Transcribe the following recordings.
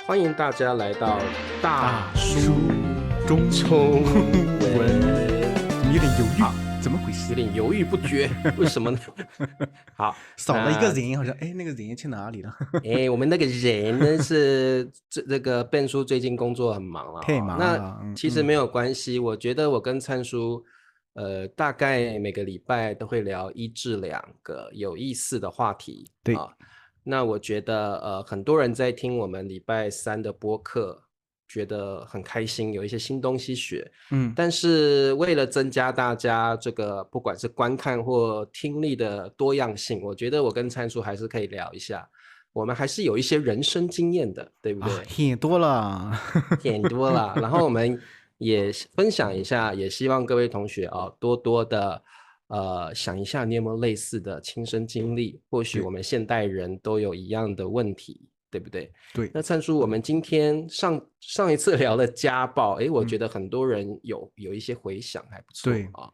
欢迎大家来到大叔中文，有点犹豫，怎么回事？有点犹豫不决，为什么呢？好，少了一个人，好像那个人去哪里了？我们那个人呢是这个Ben叔最近工作很忙了，太忙了。那其实没有关系，我觉得我跟灿叔，大概每个礼拜都会聊1至2个有意思的话题。对啊。那我觉得很多人在听我们礼拜3的播客，觉得很开心，有一些新东西学。但是为了增加大家这个不管是观看或听力的多样性，我觉得我跟灿叔还是可以聊一下，我们还是有一些人生经验的，对不对？很多了，很多了。然后我们也分享一下，也希望各位同学多多的想一下，你有没有类似的亲身经历？或许我们现代人都有一样的问题，对不对？对。那灿叔，我们今天上一次聊了家暴，我觉得很多人有一些回响，还不错。对啊。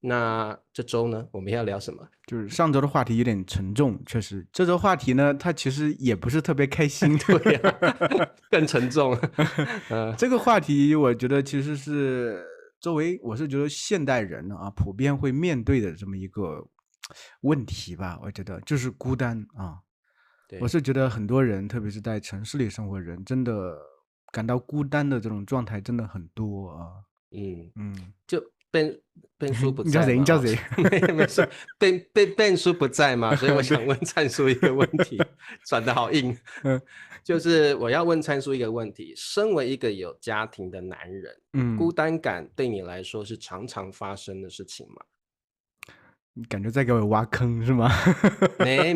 那这周呢，我们要聊什么？就是上周的话题有点沉重，确实。这周话题呢，它其实也不是特别开心，对呀，更沉重。这个话题我觉得其实是作为我是觉得现代人普遍会面对的这么一个问题吧。我觉得就是孤单啊。我是觉得很多人，特别是在城市里生活的人，真的感到孤单的这种状态真的很多啊。就Ben叔不你在嘛，叫谁？没事，Ben叔不在嘛，所以我想问灿叔一个问题，转得好硬。就是我要问灿叔一个问题：身为一个有家庭的男人，孤单感对你来说是常常发生的事情吗？你感觉在给我挖坑是吗？没，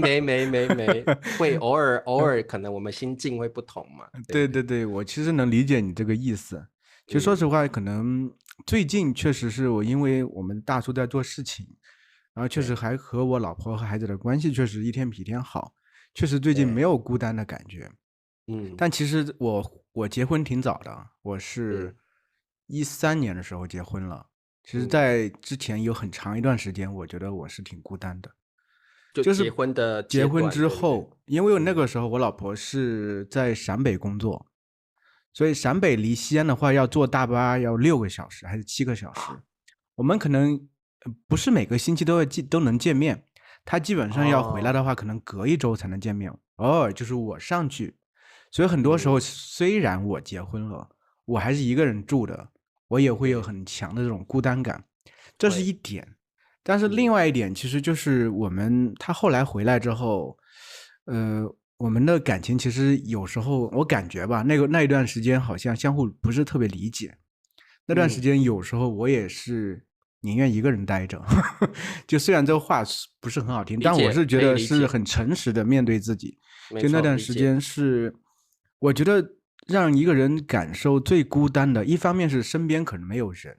会偶尔可能我们心境会不同嘛。对，我其实能理解你这个意思。其实说实话，可能最近确实是我，因为我们大叔在做事情，然后确实还和我老婆和孩子的关系确实一天比一天好，确实最近没有孤单的感觉。但其实我结婚挺早的，我是13年的时候结婚了。其实在之前有很长一段时间，我觉得我是挺孤单的。就是结婚之后，因为我那个时候我老婆是在陕北工作，所以陕北离西安的话要坐大巴要6个小时还是7个小时。我们可能不是每个星期都能见面，她基本上要回来的话，可能隔1周才能见面，偶尔就是我上去。所以很多时候，虽然我结婚了，我还是一个人住的，我也会有很强的这种孤单感，这是一点。但是另外一点，其实就是他后来回来之后，我们的感情其实有时候我感觉吧，那一段时间好像相互不是特别理解。那段时间有时候我也是宁愿一个人待着，就虽然这个话不是很好听，但我是觉得是很诚实的面对自己。就那段时间是，我觉得让一个人感受最孤单的，一方面是身边可能没有人。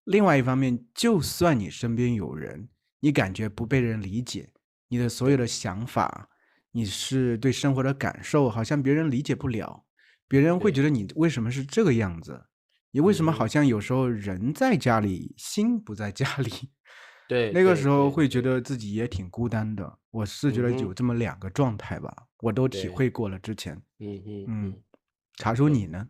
另外一方面，就算你身边有人，你感觉不被人理解，你的所有的想法，你是对生活的感受，好像别人理解不了，别人会觉得你为什么是这个样子，你为什么好像有时候人在家里，心不在家里。对，那个时候会觉得自己也挺孤单的。我是觉得有这么2个状态吧，我都体会过了之前。茶叔你呢？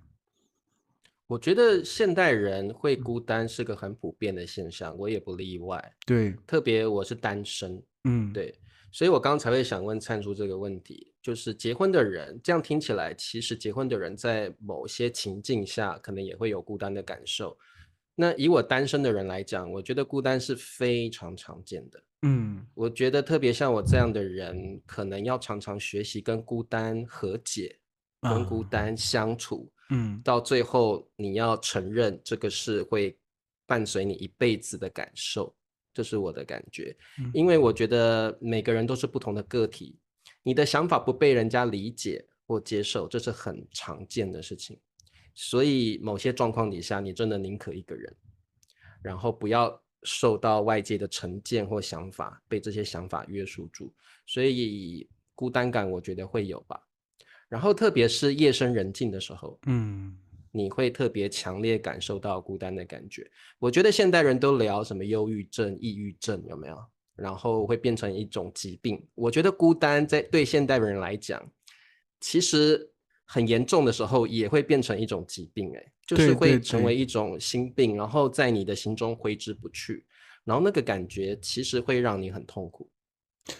我觉得现代人会孤单是个很普遍的现象，我也不例外。对，特别我是单身。对，所以我刚才会想问灿叔这个问题，就是结婚的人，这样听起来，其实结婚的人在某些情境下，可能也会有孤单的感受。那以我单身的人来讲，我觉得孤单是非常常见的。我觉得特别像我这样的人，可能要常常学习跟孤单和解，跟孤单相处。到最后你要承认这个是会伴随你一辈子的感受，这是我的感觉。因为我觉得每个人都是不同的个体，你的想法不被人家理解或接受，这是很常见的事情。所以某些状况底下，你真的宁可一个人，然后不要受到外界的成见或想法，被这些想法约束住。所以孤单感我觉得会有吧。然后特别是夜深人静的时候，你会特别强烈感受到孤单的感觉。我觉得现代人都聊什么忧郁症、抑郁症，有没有？然后会变成一种疾病。我觉得孤单对现代人来讲，其实很严重的时候也会变成一种疾病，就是对对会成为对一种心病，然后在你的心中挥之不去，然后那个感觉其实会让你很痛苦。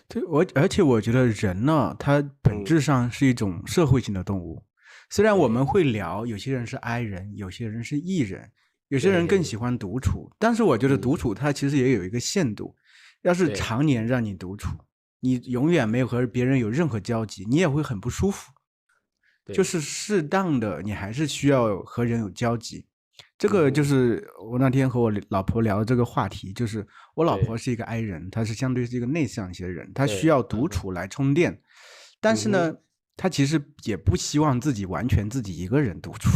对，而且我觉得人呢，他本嗯，质上是一种社会性的动物。虽然我们对会聊，有些人是 I 人，有些人是 E 人，有些人更对，喜欢独处，但是我觉得独嗯，处它其实也有一个限度。要是对常年让你独处，你永远没有和别人有任何交集，你也会很不舒服。就对，是适当的，你还是需要和人有交集。这个就嗯哼，是我那天和我老婆聊的这个话题，就是我老婆对是一个 I 人，她是相对是一个内向一些的人，她需对，要嗯哼，独处来充电。但是呢，嗯哼，她其实也不希望自己完全自己一个人独处，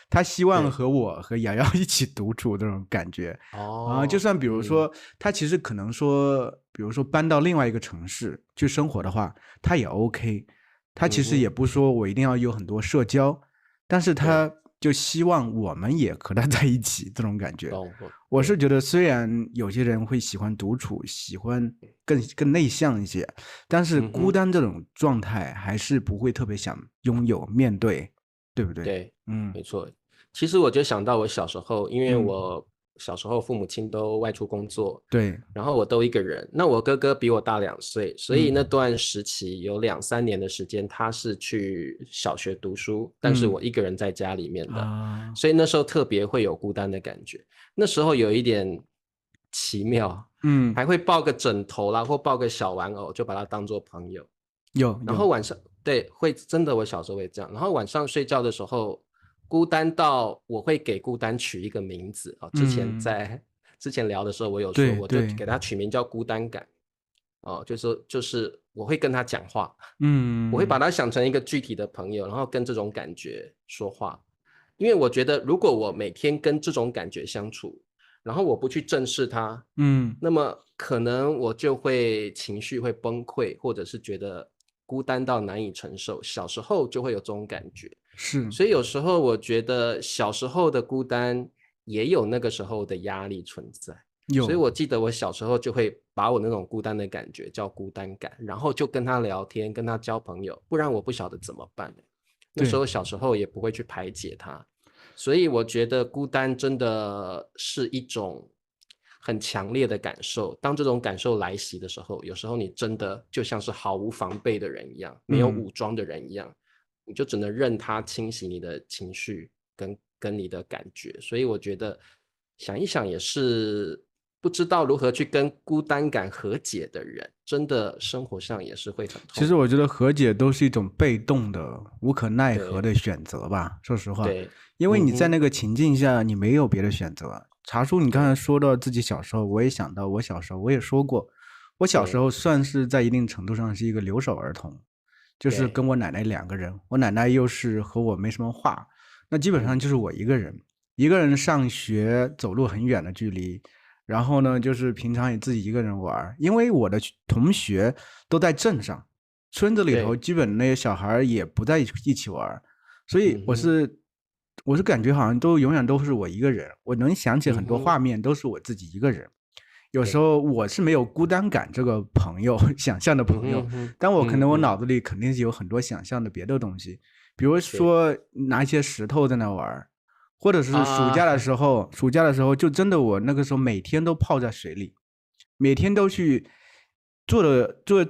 她希望对，和我和瑶瑶一起独处这种感觉。就哦，算比如嗯，说，她其实可能说，比如说搬到另外一个城市去生活的话，她也 OK。他其实也嗯哼，不说我一定要有很多社交，但是对，他就希望我们也和他在一起这种感觉。懂我，对我是觉得，虽然有些人会喜欢独处，喜欢更内向一些，但是嗯哼。孤单这种状态还是不会特别想拥有、面对，对不对？对，嗯没错。其实我就想到我小时候，因为嗯，我小时候父母亲都外出工作，对，然后我都一个人。那我哥哥比我大2岁，所以那嗯段时期有2、3年的时间，他是去小学读书，但是嗯我一个人在家里面的，啊，所以那时候特别会有孤单的感觉。那时候有一点奇妙，嗯，还会抱个枕头啦，或抱个小玩偶，就把它当做朋友。然后有有，晚上对，会真的，我小时候会这样。然后晚上睡觉的时候，孤单到我会给孤单取一个名字哦。嗯，之前聊的时候，我有说，我就对对，给它取名叫孤单感哦，就是我会跟他讲话，我会把嗯他想成一个具体的朋友，然后跟这种感觉说话。因为我觉得，如果我每天跟这种感觉相处，然后我不去正视它，嗯，那么可能我就会情绪会崩溃，或者是觉得孤单到难以承受。小时候就会有这种感觉，是所以有时候我觉得小时候的孤单也有那个时候的压力存在。所以有，我记得我小时候就会把我那种孤单的感觉叫孤单感，然后就跟他聊天，跟他交朋友，不然我不晓得怎么办。那时对。候小时候也不会去排解它，所以我觉得孤单真的是一种很强烈的感受。当这种感受来袭的时候，有时候你真的就像是毫无防备的人一样，没有嗯，武装的人一样，你就只能任它侵袭你的情绪跟你的感觉。所以我觉得想一想也是不知道如何去跟孤单感和解的人，真的生活上也是会很痛苦。其实我觉得和解都是一种被动的、无可奈何对的选择吧。说实话，对，因为你在嗯哼，那个情境下，你没有别的选择。茶叔，你刚才对说到自己小时候，我也想到我小时候，我也说过，我小时对候算是在一定程度上是一个留守儿童，就是对，跟我奶奶两个人，我奶奶又是和我没什么话，那基本上嗯，就是我一个人，一个人上学，走路很远的距离，然后呢，就是平常也自己一个人玩儿，因为我的同学都在镇上，村子里头对，基本那些小孩儿也不在一起玩儿，所以嗯哼，我是感觉好像都永远都是我一个人，我能想起很多画嗯哼，面都是我自己一个人。有时对，候我是没有孤单感这个朋友，想象的嗯朋友，哼哼，但我可能我嗯哼，脑子里肯定是有很多想象的别的东西，比如对说拿一些石头在那玩儿，或者是啊，暑假的时候就真的我那个时候每天都泡在水里，每天都去做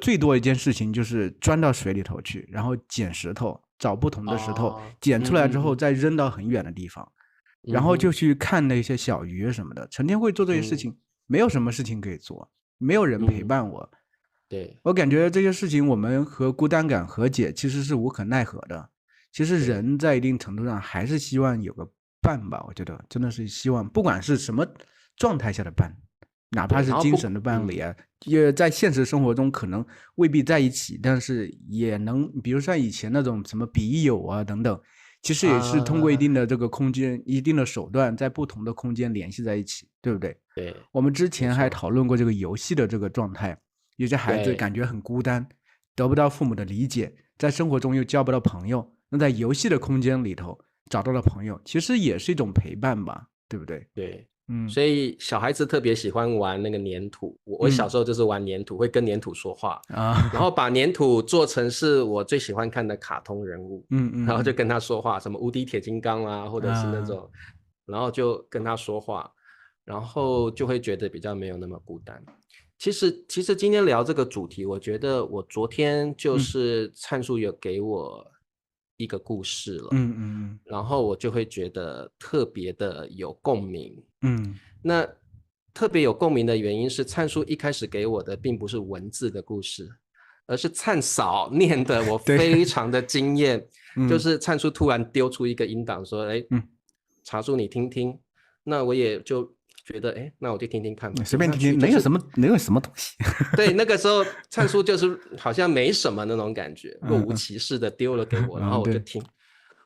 最多一件事情就是钻到水里头去，然后捡石头，找不同的石头，哦，捡出来之后嗯嗯嗯再扔到很远的地方，然后就嗯哼，去看那些小鱼什么的，成天会做这些事嗯情，没有什么事情可以做，没有人陪嗯，伴我，对我感觉这些事情我们和孤单感和解其实是无可奈何的。其实对，人在一定程度上还是希望有个伴吧，我觉得真的是希望，不管是什么状态下的伴，哪怕对，然后不是精神的伴侣啊，也在现实生活中可能未必在一起，但是也能，比如像以前那种什么笔友啊等等，其实也是通过一啊，定的这个空间、一定的手段，在不同的空间联系在一起，对不对？对，我们之前还没错，讨论过这个游戏的这个状态，有些孩子对。感觉很孤单，得不到父母的理解，在生活中又交不到朋友，那在游戏的空间里头找到了朋友，其实也是一种陪伴吧，对不对？对，所以小孩子特别喜欢玩那个粘土。我小时候就是玩粘土，会跟粘土说话然后把粘土做成是我最喜欢看的卡通人物，然后就跟他说话，什么无敌铁金刚啦，或者是那种，然后就跟他说话，然后就会觉得比较没有那么孤单。其实今天聊这个主题，我觉得我昨天就是灿叔有给我一个故事了，然后我就会觉得特别的有共鸣。那特别有共鸣的原因是灿叔一开始给我的并不是文字的故事，而是灿嫂念的，我非常的惊艳。就是灿叔突然丢出一个音档说：“哎，茶叔你听听。”那我也就觉得，哎，那我就听听看吧，随便听听，能有什么东西？对，那个时候灿叔就是好像没什么那种感觉，若无其事的丢了给我，然后我就听。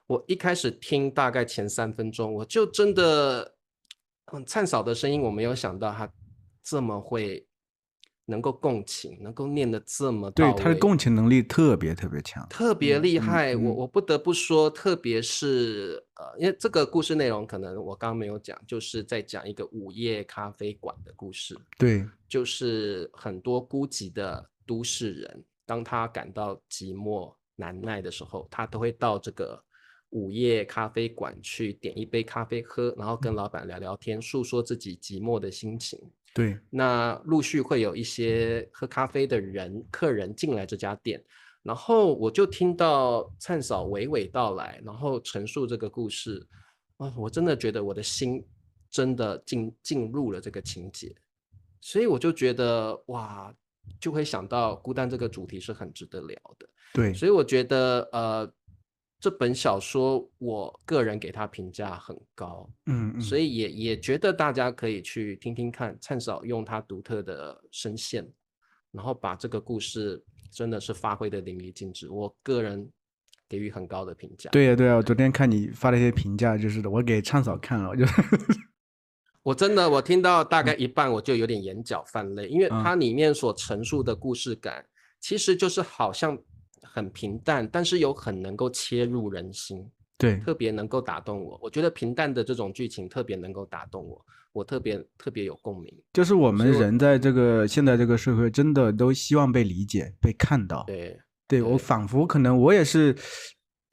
我一开始听大概前3分钟，我就真的，灿嫂的声音，我没有想到她这么会能够共情，能够念得这么到位。对，她的共情能力特别强，特别厉害。我不得不说，特别是因为这个故事内容可能我刚刚没有讲，就是在讲一个午夜咖啡馆的故事。对，就是很多孤寂的都市人，当他感到寂寞难耐的时候，他都会到这个午夜咖啡馆去点一杯咖啡喝，然后跟老板聊聊天，诉说自己寂寞的心情。对，那陆续会有一些喝咖啡的客人进来这家店，然后我就听到灿嫂娓娓道来，然后陈述这个故事。我真的觉得我的心真的进入了这个情节，所以我就觉得哇，就会想到孤单这个主题是很值得聊的。对，所以我觉得这本小说我个人给他评价很高，所以也觉得大家可以去听听看灿嫂用他独特的声线，然后把这个故事真的是发挥的淋漓尽致，我个人给予很高的评价。对呀，我昨天看你发的一些评价，就是我给灿嫂看了，我听到大概一半，我就有点眼角泛泪，因为它里面所陈述的故事感，其实就是好像很平淡，但是又很能够切入人心，对，特别能够打动我。我觉得平淡的这种剧情特别能够打动我，我特别有共鸣。就是我们人在现在这个社会，真的都希望被理解、被看到。对，我仿佛可能我也是。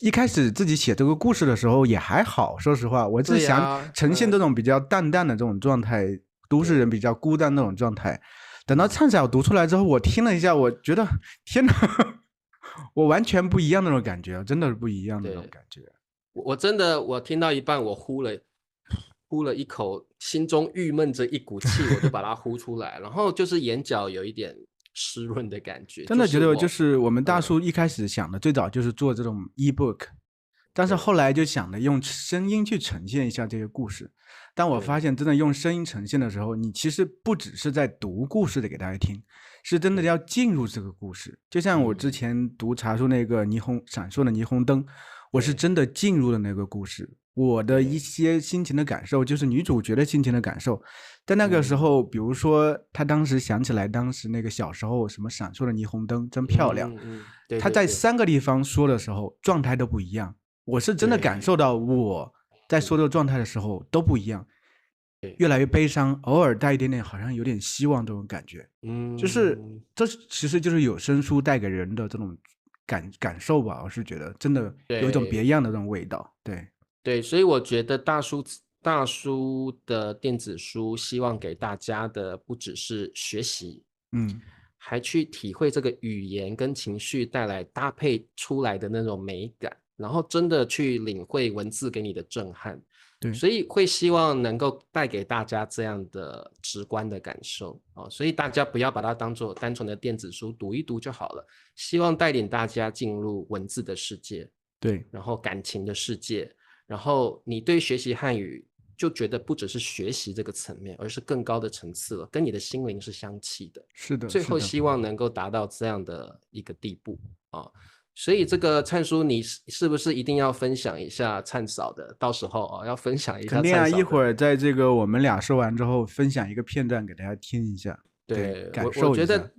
一开始自己写这个故事的时候也还好，说实话，我是想呈现这种比较淡淡的这种状态，都市人比较孤单那种状态。等到灿嫂读出来之后，我听了一下，我觉得天哪，我完全不一样那种感觉，真的是不一样的那种感觉。我听到一半，我呼了一口，心中郁闷着一股气，我就把它呼出来，然后就是眼角有一点湿润的感觉。真的觉得就是我们大叔一开始想的最早就是做这种 ebook，但是后来就想着用声音去呈现一下这些故事。当我发现真的用声音呈现的时候，你其实不只是在读故事的给大家听，是真的要进入这个故事。就像我之前读茶树那个闪烁的霓虹灯，我是真的进入了那个故事。我的一些心情的感受，就是女主角的心情的感受。在那个时候，比如说她当时想起来当时那个小时候什么闪烁的霓虹灯真漂亮，她在3个地方说的时候状态都不一样。我是真的感受到我在说这个状态的时候都不一样，越来越悲伤，偶尔带一点点好像有点希望这种感觉。就是这其实就是有声书带给人的这种感受吧。我是觉得真的有一种别样的这种味道。对，所以我觉得大叔的电子书希望给大家的不只是学习，还去体会这个语言跟情绪带来搭配出来的那种美感，然后真的去领会文字给你的震撼。对，所以会希望能够带给大家这样的直观的感受所以大家不要把它当作单纯的电子书读一读就好了，希望带领大家进入文字的世界，对，然后感情的世界。然后你对学习汉语就觉得不只是学习这个层面，而是更高的层次了，跟你的心灵是相契的。是的，最后希望能够达到这样的一个地步所以这个灿叔，你是不是一定要分享一下灿嫂的？到时候要分享一下。肯定啊，一会儿在这个我们俩说完之后，分享一个片段给大家听一下，对，感受一下。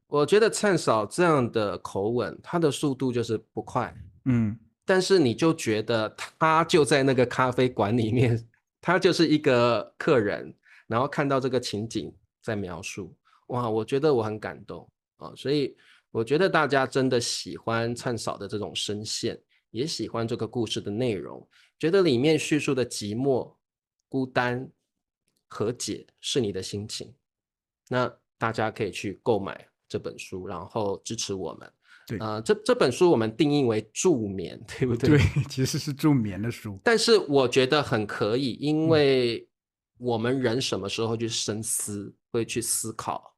我觉得灿嫂这样的口吻，她的速度就是不快，但是你就觉得他就在那个咖啡馆里面他就是一个客人，然后看到这个情景在描述，哇，我觉得我很感动啊，所以我觉得大家真的喜欢灿嫂的这种声线，也喜欢这个故事的内容，觉得里面叙述的寂寞、孤单、和解是你的心情，那大家可以去购买这本书，然后支持我们。对，这本书我们定义为助眠，对不对？对，其实是助眠的书。但是我觉得很可以，因为我们人什么时候去深思，会去思考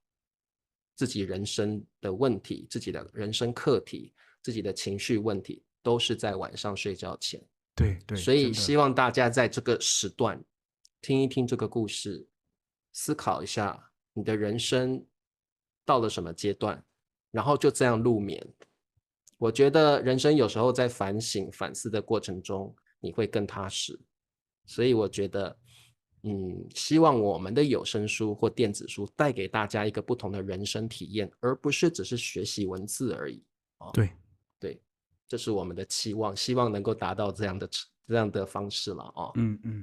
自己人生的问题，自己的人生课题，自己的情绪问题，都是在晚上睡觉前。对对，所以真的希望大家在这个时段听一听这个故事，思考一下你的人生到了什么阶段，然后就这样入眠。我觉得人生有时候在反省、反思的过程中，你会更踏实。所以我觉得，希望我们的有声书或电子书带给大家一个不同的人生体验，而不是只是学习文字而已。对对，这是我们的期望，希望能够达到这样的方式了哦。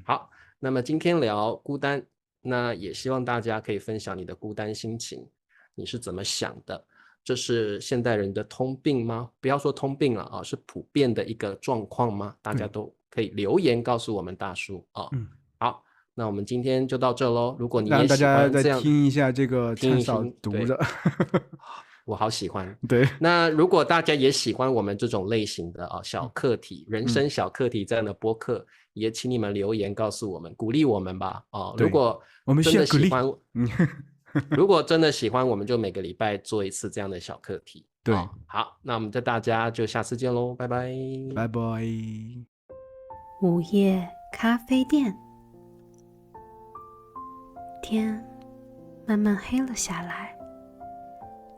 好，那么今天聊孤单，那也希望大家可以分享你的孤单心情，你是怎么想的？这是现代人的通病吗？不要说通病了啊，是普遍的一个状况吗？大家都可以留言告诉我们大叔啊。好，那我们今天就到这喽。如果你也喜欢这样，让大家再听一下这个听一灿嫂听，读的。我好喜欢。对，那如果大家也喜欢我们这种类型的小课题、人生小课题这样的播客，也请你们留言告诉我们，鼓励我们吧。如果我们需要鼓励。如果真的喜欢，我们就每个礼拜做一次这样的小课题。对，好，那我们大家就下次见喽，拜拜，拜拜。午夜咖啡店，天慢慢黑了下来，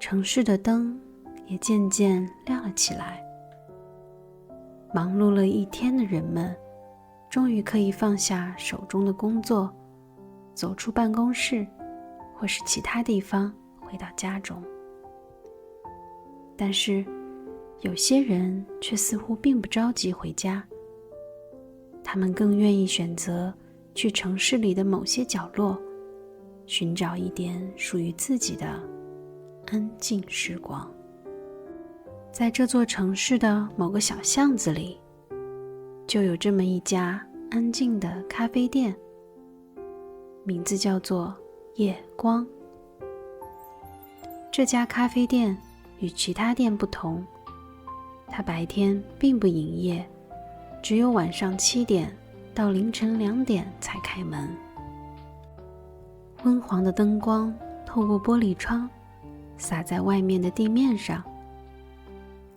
城市的灯也渐渐亮了起来。忙碌了一天的人们，终于可以放下手中的工作，走出办公室或是其他地方，回到家中。但是有些人却似乎并不着急回家，他们更愿意选择去城市里的某些角落，寻找一点属于自己的安静时光。在这座城市的某个小巷子里，就有这么一家安静的咖啡店，名字叫做夜光。这家咖啡店与其他店不同，它白天并不营业，只有晚上7点到凌晨2点才开门。昏黄的灯光透过玻璃窗洒在外面的地面上，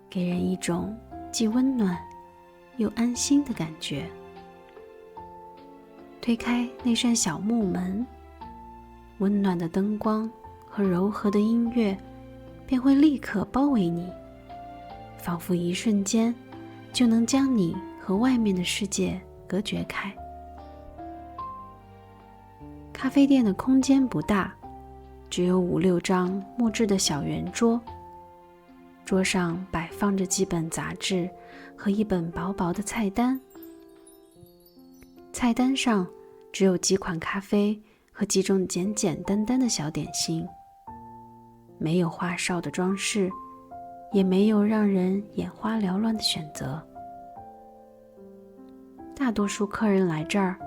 给人一种既温暖又安心的感觉。推开那扇小木门，温暖的灯光和柔和的音乐便会立刻包围你，仿佛一瞬间就能将你和外面的世界隔绝开。咖啡店的空间不大，只有5、6张木质的小圆桌，桌上摆放着几本杂志和一本薄薄的菜单。菜单上只有几款咖啡和几种简简单单的小点心，没有花哨的装饰，也没有让人眼花缭乱的选择。大多数客人来这儿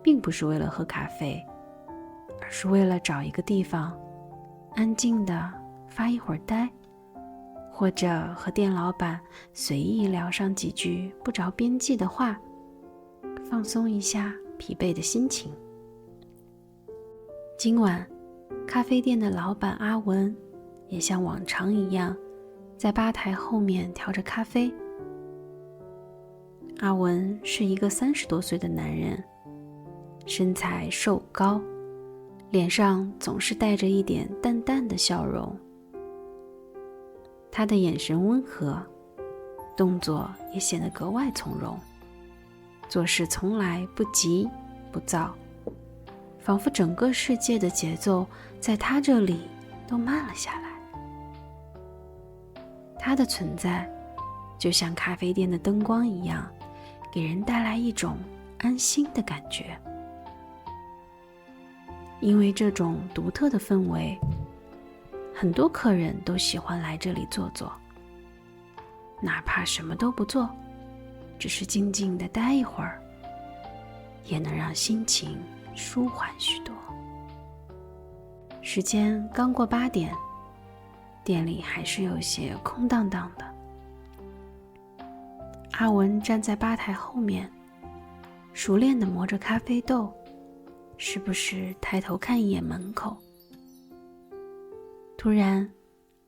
并不是为了喝咖啡，而是为了找一个地方安静地发一会儿呆，或者和店老板随意聊上几句不着边际的话，放松一下疲惫的心情。今晚咖啡店的老板阿文也像往常一样在吧台后面调着咖啡。阿文是一个30多岁的男人，身材瘦高，脸上总是带着一点淡淡的笑容。他的眼神温和，动作也显得格外从容，做事从来不急不躁，仿佛整个世界的节奏在他这里都慢了下来。他的存在就像咖啡店的灯光一样，给人带来一种安心的感觉。因为这种独特的氛围，很多客人都喜欢来这里坐坐，哪怕什么都不做，只是静静地待一会儿，也能让心情舒缓许多。时间刚过8点，店里还是有些空荡荡的。阿文站在吧台后面，熟练地磨着咖啡豆，时不时抬头看一眼门口。突然，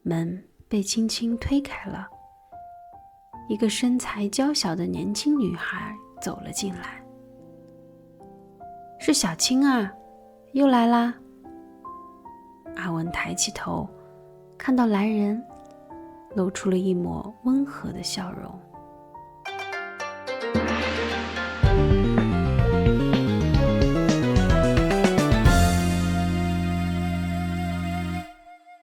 门被轻轻推开了，一个身材娇小的年轻女孩走了进来。是小青啊，又来啦。阿文抬起头，看到来人，露出了一抹温和的笑容。